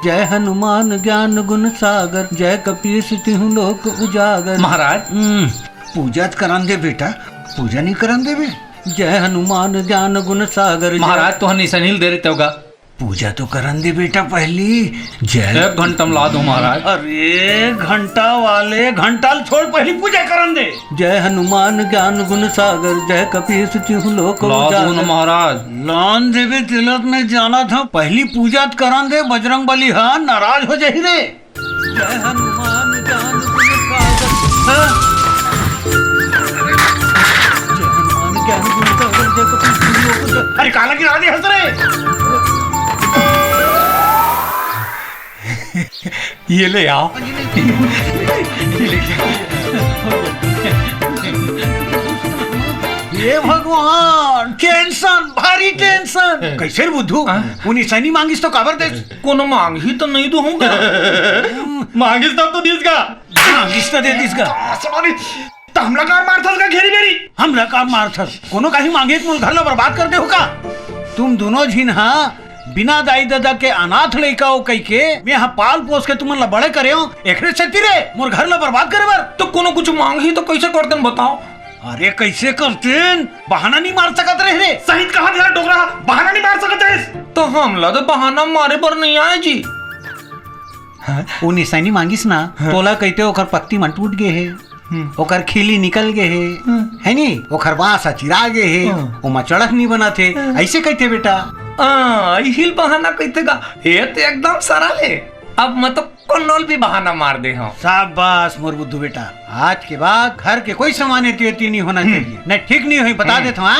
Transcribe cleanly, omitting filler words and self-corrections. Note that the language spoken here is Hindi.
जय हनुमान ज्ञान गुण सागर, जय कपीस तिहु लोक उजागर। महाराज पूजा करान दे बेटा, पूजा नहीं करान दे बे। जय हनुमान ज्ञान गुण सागर। महाराज तो हनी सनील दे रहे होगा। पूजा तो करान दे बेटा पहली। जय 1 घंटा ला दो महाराज। अरे घंटा वाले घंटा छोड़, पहली पूजा करन दे। जय हनुमान ज्ञान गुण सागर, जय कपीस तिहु लोक ला दो न महाराज। लान देवे तिलक में जाना था, पहली पूजा करान दे। बजरंग बली हाँ नाराज हो जाही रे। जय हनुमान ज्ञान गुण सागर, जय हनुमान ज्ञान गुण सागर, जय कपीस तिहु लोक उजागर। अरे काला गिरा दे हंस रे। ये ले आओ। ये भगवान टेंशन, भारी टेंशन। कैसे रे बुद्धू, उन्हीं सैनी मांगिस तो काबर दे। कोनो मांग ही तो नहीं दूंगा। मांगिस तब तो दिस का। मांगिस तो दे दिस का। सॉरी तो हमला कार मारथस का घेरी मेरी। हमला कार मारथस कोनो काही मांगे मुल घर ला बर्बाद कर दे हो का। तुम दोनों झिन हाँ बिना दाई दादा के अनाथ लइका हो कई के मैं यहाँ पाल पोस के तुमन ला बड़े करे हो, एकरे से रे मोर घर ला बर्बाद करे बर। तो कोनो कुछ मांग ही तो कैसे करते बताओ। अरे कैसे करते, बहाना नहीं मार सकत रहे रे। सही कहा दिया डोगरा, बहाना नहीं मार सकते रे। तो हमला तो बहाना मारे पर नहीं आए जी। वो निशानी मांगिस ना तोला कहते ओकर पत्ती मन टूट गए है, ओकर खिली निकल गए है नी, ओकर बांस चिरा गए है, ओमा चढ़क नहीं बना थे, ऐसे कहते बेटा। हिल बहाना कहते गा, ये तो एकदम सरल है। अब मैं तो कन्नौल भी बहाना मार दे हूँ। शाबाश मोर बुद्धू बेटा, आज के बाद घर के कोई सामान एती नहीं होना चाहिए, नहीं ठीक नहीं हुई बता देता हूँ।